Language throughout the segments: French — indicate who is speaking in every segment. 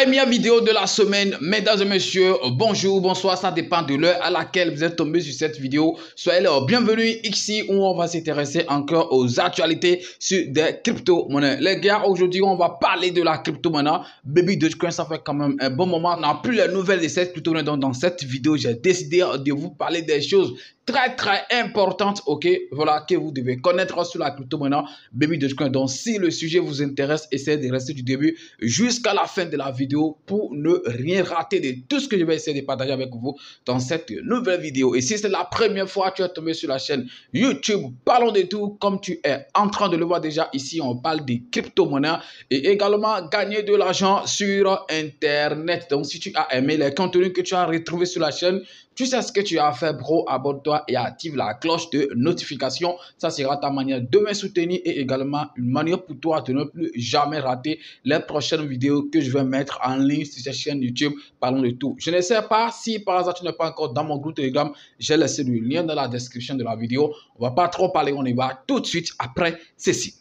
Speaker 1: Première vidéo de la semaine, mesdames et messieurs, bonjour, bonsoir, ça dépend de l'heure à laquelle vous êtes tombé sur cette vidéo. Soyez les bienvenus ici où on va s'intéresser encore aux actualités sur des crypto-monnaies. Les gars, aujourd'hui, on va parler de la crypto-monnaie. Baby Dogecoin, ça fait quand même un bon moment. On n'a plus les nouvelles de cette crypto-monnaie. Donc, dans cette vidéo, j'ai décidé de vous parler des choses très importante, ok, voilà, que vous devez connaître sur la crypto-monnaie Baby Dogecoin. Donc si le sujet vous intéresse, essayez de rester du début jusqu'à la fin de la vidéo pour ne rien rater de tout ce que je vais essayer de partager avec vous dans cette nouvelle vidéo. Et si c'est la première fois que tu es tombé sur la chaîne YouTube Parlons de tout, comme tu es en train de le voir déjà, ici on parle des crypto-monnaies et également gagner de l'argent sur internet. Donc si tu as aimé les contenus que tu as retrouvés sur la chaîne, tu sais ce que tu as à faire, bro. Abonne-toi et active la cloche de notification. Ça sera ta manière de me soutenir et également une manière pour toi de ne plus jamais rater les prochaines vidéos que je vais mettre en ligne sur cette chaîne YouTube Parlons de tout. Je ne sais pas si par hasard tu n'es pas encore dans mon groupe Telegram. J'ai laissé le lien dans la description de la vidéo. On va pas trop parler, on y va tout de suite après ceci.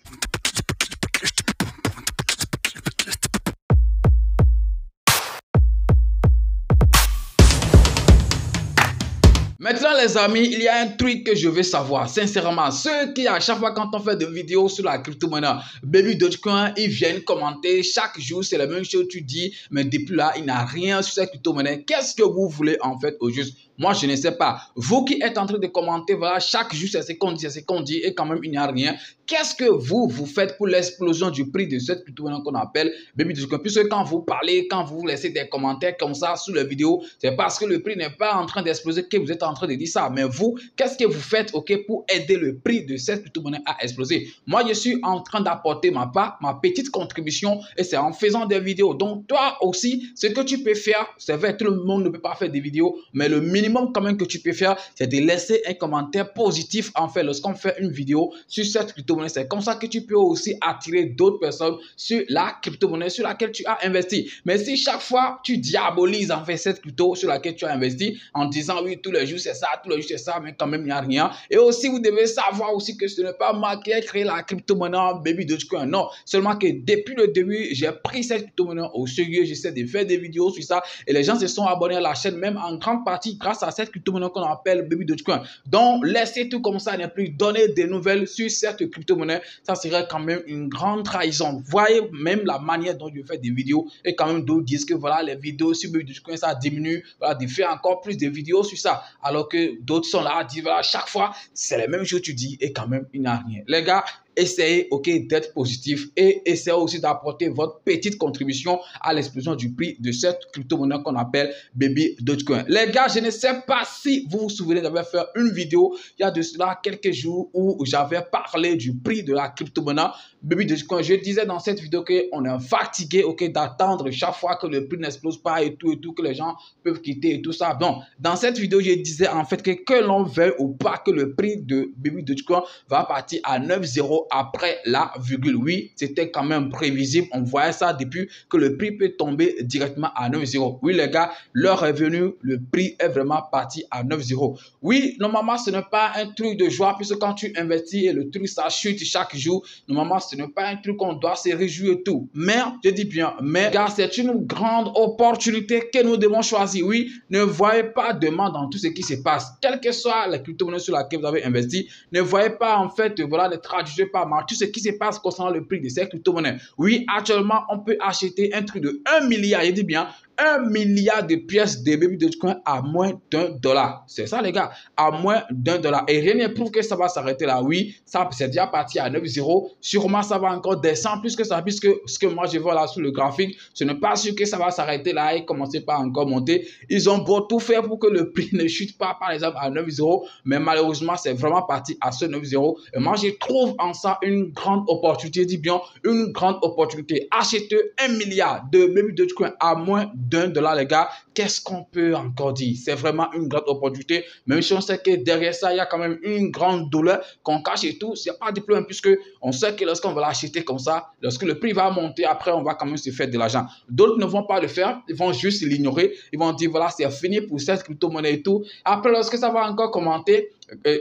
Speaker 1: Maintenant les amis, il y a un truc que je veux savoir, sincèrement, ceux qui à chaque fois quand on fait des vidéos sur la crypto-monnaie, Baby Dogecoin, ils viennent commenter, chaque jour c'est la même chose, tu dis, mais depuis là, il n'a rien sur cette crypto-monnaie, qu'est-ce que vous voulez en fait au juste? Moi je ne sais pas, vous qui êtes en train de commenter, voilà, chaque jour c'est ce qu'on dit, c'est ce qu'on dit et quand même il n'y a rien, qu'est-ce que vous faites pour l'explosion du prix de cette crypto-monnaie qu'on appelle Baby Dogecoin? Puisque quand vous parlez, quand vous laissez des commentaires comme ça sous la vidéo, c'est parce que le prix n'est pas en train d'exploser que vous êtes en train de dire ça. Mais vous, qu'est-ce que vous faites, ok, pour aider le prix de cette crypto-monnaie à exploser? Moi, je suis en train d'apporter ma part, ma petite contribution, et c'est en faisant des vidéos. Donc, toi aussi, ce que tu peux faire, c'est vrai, tout le monde ne peut pas faire des vidéos, mais le minimum quand même que tu peux faire, c'est de laisser un commentaire positif, en fait, lorsqu'on fait une vidéo sur cette crypto-monnaie. C'est comme ça que tu peux aussi attirer d'autres personnes sur la crypto-monnaie sur laquelle tu as investi. Mais si chaque fois, tu diabolises, en fait, cette crypto sur laquelle tu as investi, en disant, oui, tous les jours, c'est ça, tous les jours c'est ça, mais quand même il n'y a rien. Et aussi vous devez savoir aussi que ce n'est pas moi qui ai créé la crypto-monnaie Baby Dogecoin, non, seulement que depuis le début j'ai pris cette crypto-monnaie au sérieux, j'essaie de faire des vidéos sur ça et les gens se sont abonnés à la chaîne même en grande partie grâce à cette crypto-monnaie qu'on appelle Baby Dogecoin. Donc laissez tout comme ça, ne plus donner des nouvelles sur cette crypto-monnaie, ça serait quand même une grande trahison. Voyez même la manière dont je fais des vidéos et quand même d'autres disent que voilà les vidéos sur Baby Dogecoin ça diminue, voilà, de faire encore plus de vidéos sur ça, alors que d'autres sont là à dire voilà, chaque fois c'est les mêmes choses que tu dis et quand même il n'y a rien. Les gars, essayez d'être positif et essayez aussi d'apporter votre petite contribution à l'explosion du prix de cette crypto-monnaie qu'on appelle Baby Dogecoin. Les gars, je ne sais pas si vous vous souvenez, j'avais fait une vidéo il y a de cela quelques jours où j'avais parlé du prix de la crypto-monnaie Baby Dogecoin. Je disais dans cette vidéo qu'on est fatigué d'attendre chaque fois que le prix n'explose pas et tout, que les gens peuvent quitter et tout ça. Donc, dans cette vidéo, je disais en fait que l'on veuille ou pas que le prix de Baby Dogecoin va partir à 9,0 après la virgule. Oui, c'était quand même prévisible. On voyait ça depuis que le prix peut tomber directement à 9,0. Oui, les gars, l'heure est venue. Le prix est vraiment parti à 9,0. Oui, normalement, ce n'est pas un truc de joie puisque quand tu investis et le truc, ça chute chaque jour. Normalement, ce n'est pas un truc qu'on doit se réjouir et tout. Mais, je dis bien, mais, gars, c'est une grande opportunité que nous devons choisir. Oui, ne voyez pas de mal dans tout ce qui se passe. Quelle que soit la crypto-monnaie sur laquelle vous avez investi, ne voyez pas en fait, voilà, ne traduisez pas mal tout ce qui se passe concernant le prix de ces crypto-monnaies. Oui, actuellement, on peut acheter un truc de 1 milliard, je dis bien, 1 milliard de pièces de Baby Dogecoin à moins $1. C'est ça, les gars, à moins $1. Et rien ne prouve que ça va s'arrêter là. Oui, ça c'est déjà parti à 9,0. Sûrement, ça va encore descendre plus que ça, puisque ce que moi je vois là sur le graphique, ce n'est pas sûr que ça va s'arrêter là et commencer par encore monter. Ils ont beau tout faire pour que le prix ne chute pas, par exemple, à 9,0, mais malheureusement, c'est vraiment parti à ce 9,0. Et moi, je trouve en ça une grande opportunité, dis bien, une grande opportunité. Acheter 1 milliard de Baby Dogecoin à moins $1, les gars, qu'est-ce qu'on peut encore dire? C'est vraiment une grande opportunité, même si on sait que derrière ça, il y a quand même une grande douleur qu'on cache et tout. C'est pas de problème puisque on sait que lorsqu'on va l'acheter comme ça, lorsque le prix va monter, après, on va quand même se faire de l'argent. D'autres ne vont pas le faire, ils vont juste l'ignorer. Ils vont dire, voilà, c'est fini pour cette crypto-monnaie et tout. Après, lorsque ça va encore commenter,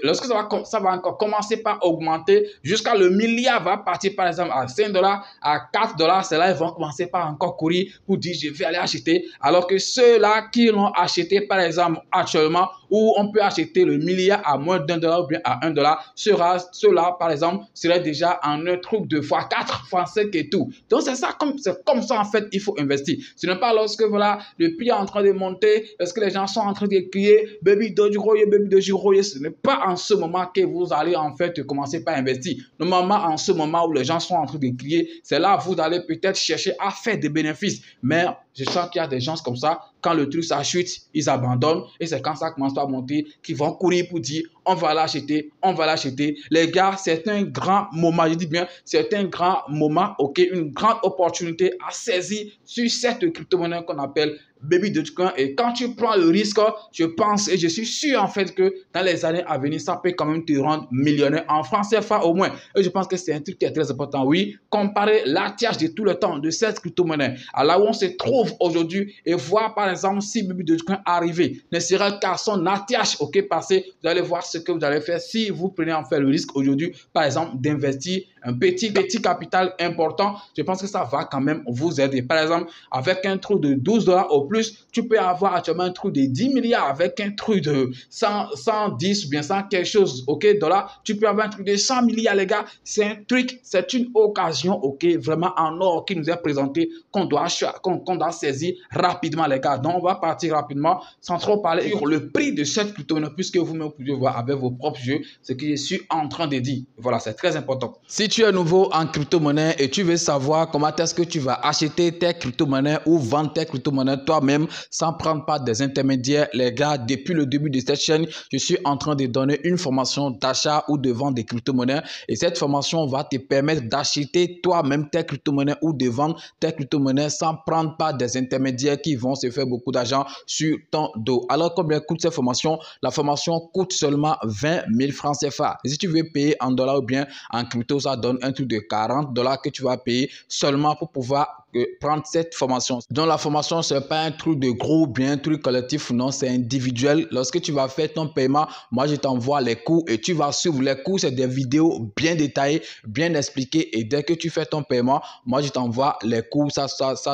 Speaker 1: lorsque ça va encore commencer par augmenter jusqu'à le milliard va partir par exemple à 5 dollars, à 4 dollars, c'est là ils vont commencer par encore courir pour dire je vais aller acheter. Alors que ceux-là qui l'ont acheté par exemple actuellement, où on peut acheter le milliard à moins d'1 dollar ou bien à 1 dollar, ceux-là par exemple seraient déjà en un truc de x4, x5 et tout. Donc c'est comme ça en fait il faut investir. Ce n'est pas lorsque voilà le prix est en train de monter, est-ce que les gens sont en train de crier baby dojiroye, baby dojiroye, ce n'est pas en ce moment que vous allez en fait commencer par investir. Normalement en ce moment où les gens sont en train de crier, c'est là où vous allez peut-être chercher à faire des bénéfices. Mais je sens qu'il y a des gens comme ça, quand le truc ça chute, ils abandonnent et c'est quand ça commence à monter qu'ils vont courir pour dire on va l'acheter, on va l'acheter. Les gars, c'est un grand moment, je dis bien, c'est un grand moment, ok, une grande opportunité à saisir sur cette crypto-monnaie qu'on appelle Baby Dogecoin. Et quand tu prends le risque, je pense et je suis sûr en fait que dans les années à venir, ça peut quand même te rendre millionnaire en francs CFA au moins. Et je pense que c'est un truc qui est très important. Oui, comparer l'ATH de tout le temps de cette crypto-monnaie à là où on se trouve aujourd'hui et voir par exemple si Baby Dogecoin arrivait, ne serait qu'à son ATH, ok, passé, vous allez voir ce que vous allez faire si vous prenez en fait le risque aujourd'hui, par exemple, d'investir un petit capital important. Je pense que ça va quand même vous aider. Par exemple, avec un trou de 12 dollars au plus, tu peux avoir actuellement un trou de 10 milliards avec un trou de 110 ou bien 100 quelque chose, ok, dollars. Tu peux avoir un truc de 100 milliards, les gars. C'est un truc, c'est une occasion, ok, vraiment en or qui nous est présenté, qu'on doit saisir rapidement, les gars. Donc, on va partir rapidement sans trop parler sur le prix de cette crypto-monnaie, puisque vous-même pouvez voir avec vos propres yeux ce que je suis en train de dire. Voilà, c'est très important. Si tu es nouveau en crypto-monnaie et tu veux savoir comment est-ce que tu vas acheter tes crypto-monnaies ou vendre tes crypto-monnaies toi-même sans prendre part des intermédiaires, les gars, depuis le début de cette chaîne, je suis en train de donner une formation d'achat ou de vente des crypto-monnaies et cette formation va te permettre d'acheter toi-même tes crypto-monnaies ou de vendre tes crypto-monnaies sans prendre part des intermédiaires qui vont se faire beaucoup d'argent sur ton dos. Alors, combien coûte cette formation? La formation coûte seulement 20 000 francs CFA. Et si tu veux payer en dollars ou bien en crypto, ça donne un truc de 40 dollars que tu vas payer seulement pour pouvoir prendre cette formation. Donc la formation, ce n'est pas un truc de groupe, bien un truc collectif, non, c'est individuel. Lorsque tu vas faire ton paiement, moi je t'envoie les cours et tu vas suivre les cours. C'est des vidéos bien détaillées, bien expliquées et dès que tu fais ton paiement, moi je t'envoie les cours. Ça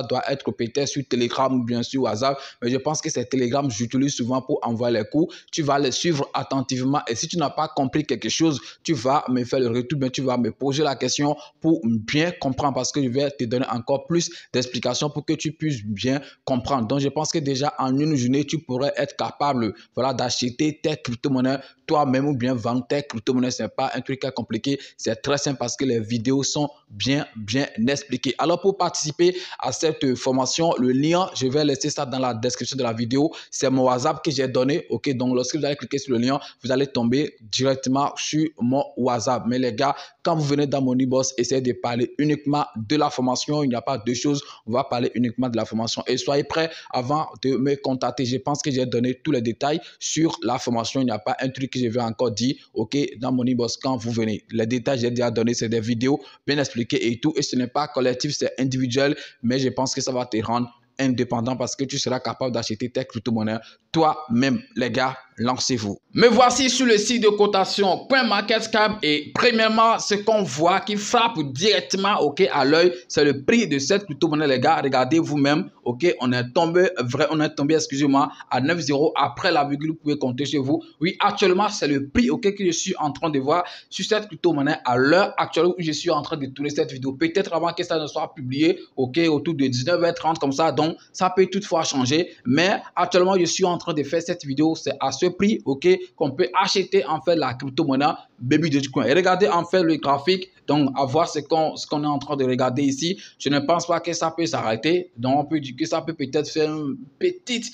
Speaker 1: doit être peut-être sur Telegram ou bien sur WhatsApp, mais je pense que c'est Telegram, j'utilise souvent pour envoyer les cours. Tu vas les suivre attentivement et si tu n'as pas compris quelque chose, tu vas me faire le retour, mais tu vas me poser la question pour bien comprendre parce que je vais te donner encore plus d'explications pour que tu puisses bien comprendre. Donc, je pense que déjà en une journée, tu pourrais être capable voilà, d'acheter tes crypto-monnaies toi-même ou bien vendre tes crypto-monnaies. Ce n'est pas un truc compliqué. C'est très simple parce que les vidéos sont bien expliquées. Alors, pour participer à cette formation, le lien, je vais laisser ça dans la description de la vidéo. C'est mon WhatsApp que j'ai donné. OK, donc lorsque vous allez cliquer sur le lien, vous allez tomber directement sur mon WhatsApp. Mais les gars, quand vous venez dans mon e-boss, essayez de parler uniquement de la formation. Il n'y a pas deux choses. On va parler uniquement de la formation. Et soyez prêts avant de me contacter. Je pense que j'ai donné tous les détails sur la formation. Il n'y a pas un truc que je vais encore dire. OK, dans mon e-boss, quand vous venez. Les détails, j'ai déjà donné. C'est des vidéos bien expliquées et tout. Et ce n'est pas collectif, c'est individuel. Mais je pense que ça va te rendre indépendant parce que tu seras capable d'acheter tes crypto-monnaies toi-même. Les gars, lancez-vous. Me voici sur le site de cotation CoinMarketCap et premièrement, ce qu'on voit qui frappe directement à l'œil, c'est le prix de cette crypto-monnaie, les gars. Regardez vous-même, on est tombé, excusez-moi, à 9,0 après la virgule, vous pouvez compter chez vous. Oui, actuellement, c'est le prix, que je suis en train de voir sur cette crypto-monnaie à l'heure actuelle où je suis en train de tourner cette vidéo. Peut-être avant que ça ne soit publié, autour de 19h30 comme ça. Donc, ça peut toutefois changer. Mais actuellement, je suis en train de faire cette vidéo. C'est à ce prix, qu'on peut acheter en fait la crypto-monnaie Baby Dogecoin. Et regardez en fait le graphique. Donc, à voir ce qu'on est en train de regarder ici. Je ne pense pas que ça peut s'arrêter. Donc, on peut dire que ça peut peut-être faire une petite,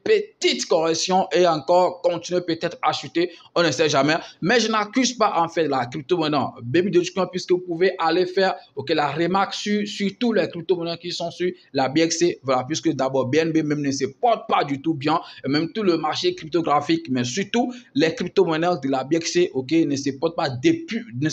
Speaker 1: petite correction et encore continuer peut-être à chuter. On ne sait jamais. Mais je n'accuse pas en fait la crypto-monnaie Baby Dogecoin puisque vous pouvez aller faire, la remarque sur tous les crypto-monnaies qui sont sur la BXC. Voilà, puisque d'abord BNB même ne se porte pas du tout bien. Et même tout le marché cryptographique, mais surtout les crypto-monnaies de la BXC, ne se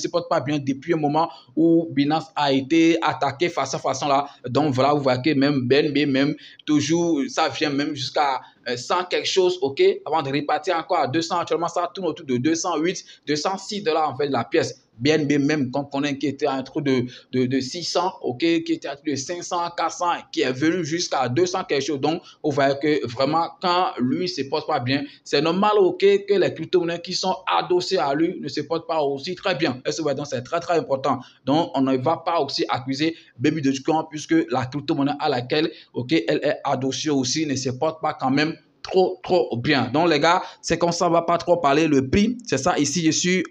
Speaker 1: porte pas bien depuis depuis un moment où Binance a été attaqué façon là. Donc voilà, vous voyez que même BNB, même toujours, ça vient même jusqu'à 100 quelque chose, ok, avant de repartir encore à 200. Actuellement, ça tourne autour de 208, 206 $ en fait de la pièce. BNB même, qu'on connaît, qui était un truc de 600, ok, qui était un truc de 500, 400, qui est venu jusqu'à 200 quelque chose. Donc, vous voyez que vraiment, quand lui ne se porte pas bien, c'est normal, ok, que les crypto-monnaies qui sont adossées à lui ne se portent pas aussi très bien. Donc, c'est très, très important. Donc, on ne va pas aussi accuser Baby Dogecoin puisque la crypto-monnaie à laquelle, ok, elle est adossée aussi ne se porte pas quand même trop bien. Donc les gars, c'est comme ça, on va pas trop parler le prix. C'est ça, ici je suis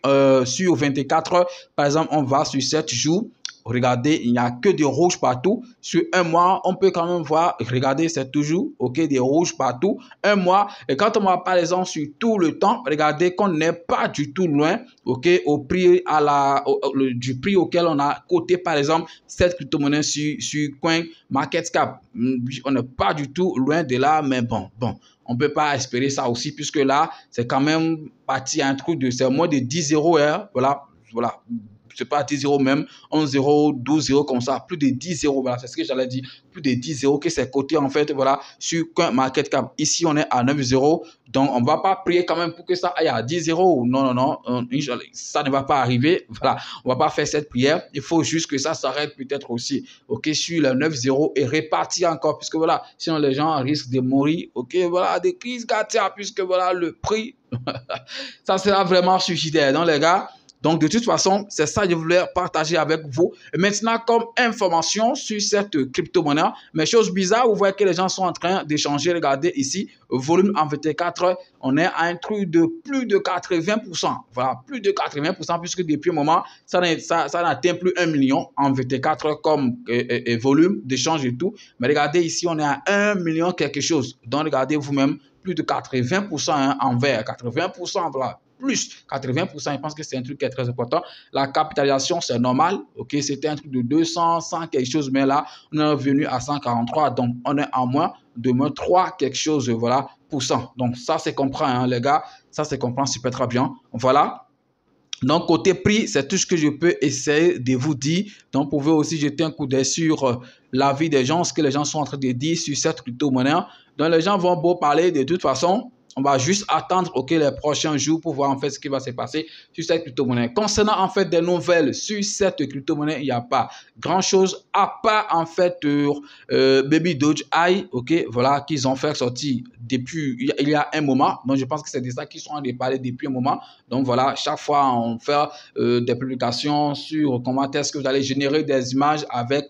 Speaker 1: sur 24 heures. Par exemple, on va sur 7 jours. Regardez, il n'y a que des rouges partout. Sur un mois, on peut quand même voir, regardez, c'est toujours, ok, des rouges partout. Un mois, et quand on va par exemple sur tout le temps, regardez qu'on n'est pas du tout loin, ok, au prix du prix auquel on a coté par exemple cette crypto-monnaie sur CoinMarketCap. On n'est pas du tout loin de là, mais bon. On ne peut pas espérer ça aussi, puisque là, c'est quand même parti à un truc de, c'est moins de 10 €, hein, voilà. C'est pas 10 € même, 11 €, 12 € comme ça, plus de 10 €, voilà, c'est ce que j'allais dire, plus de 10 € que c'est coté en fait, voilà, sur CoinMarketCap. Ici, on est à 9 €, donc on ne va pas prier quand même pour que ça aille à 10 €, non, ça ne va pas arriver, voilà, on ne va pas faire cette prière, il faut juste que ça s'arrête peut-être aussi, ok, sur les 9 € et répartir encore, puisque voilà, sinon les gens risquent de mourir, ok, voilà, des crises cardiaques, puisque voilà, le prix, ça sera vraiment suicidaire, donc les gars. Donc, de toute façon, c'est ça que je voulais partager avec vous. Et maintenant, comme information sur cette crypto-monnaie, mais chose bizarre, vous voyez que les gens sont en train d'échanger. Regardez ici, volume en 24 heures, on est à un truc de plus de 80%. Voilà, plus de 80%, puisque depuis un moment, ça n'atteint plus 1 million en 24 heures comme volume d'échange et tout. Mais regardez ici, on est à 1 million quelque chose. Donc, regardez vous-même, plus de 80% hein, en vert, 80%, voilà. Plus 80%, je pense que c'est un truc qui est très important. La capitalisation, c'est normal. Ok, c'était un truc de 200, 100 quelque chose, mais là, on est revenu à 143. Donc, on est en moins de moins 3 quelque chose, voilà, %. Donc, ça, c'est comprend, hein, les gars. Ça, c'est comprend super très bien. Voilà. Donc, côté prix, c'est tout ce que je peux essayer de vous dire. Donc, vous pouvez aussi jeter un coup d'œil sur l'avis des gens, ce que les gens sont en train de dire sur cette crypto-monnaie. Donc, les gens vont beau parler de toute façon. On va juste attendre les prochains jours pour voir en fait ce qui va se passer sur cette crypto-monnaie. Concernant en fait des nouvelles sur cette crypto-monnaie, il n'y a pas grand-chose à part en fait Baby Doge Eye, ok, voilà, qu'ils ont fait sortir depuis il y a un moment. Donc je pense que c'est de ça qu'ils sont en train de parler depuis un moment. Donc voilà, chaque fois on fait des publications sur comment est-ce que vous allez générer des images avec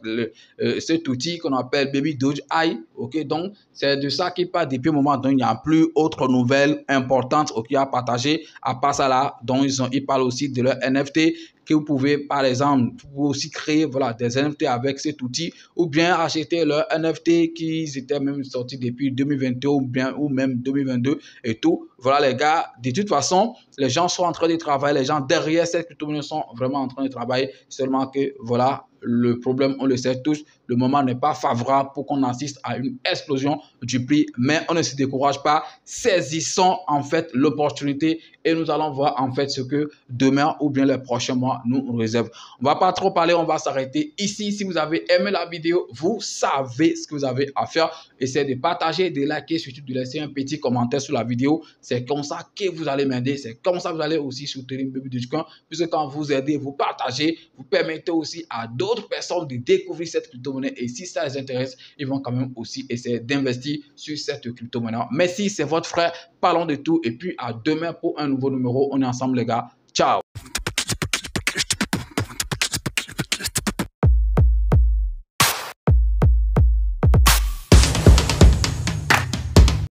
Speaker 1: cet outil qu'on appelle Baby Doge Eye, ok. Donc c'est de ça qu'ils parlent depuis un moment. Donc il n'y a plus autre nouvelle importante à partager à part ça là. Donc ils parlent aussi de leur NFT que vous pouvez par exemple vous aussi créer voilà des NFT avec cet outil ou bien acheter leur NFT qui étaient même sortis depuis 2021 ou même 2022 et tout. Voilà les gars, de toute façon les gens sont en train de travailler, les gens derrière cette crypto-monnaie sont vraiment en train de travailler, seulement que voilà, le problème, on le sait tous, le moment n'est pas favorable pour qu'on assiste à une explosion du prix, mais on ne se décourage pas, saisissons en fait l'opportunité et nous allons voir en fait ce que demain ou bien les prochains mois nous réservent. On va pas trop parler, on va s'arrêter ici. Si vous avez aimé la vidéo, vous savez ce que vous avez à faire. Essayez de partager, de liker, surtout de laisser un petit commentaire sur la vidéo. C'est comme ça que vous allez m'aider, c'est comme ça que vous allez aussi soutenir Baby Dogecoin, puisque quand vous aidez, vous partagez, vous permettez aussi à d'autres personnes de découvrir cette crypto-monnaie et si ça les intéresse, ils vont quand même aussi essayer d'investir sur cette crypto-monnaie. Merci, c'est votre frère, parlons de tout et puis à demain pour un nouveau numéro. On est ensemble les gars, ciao.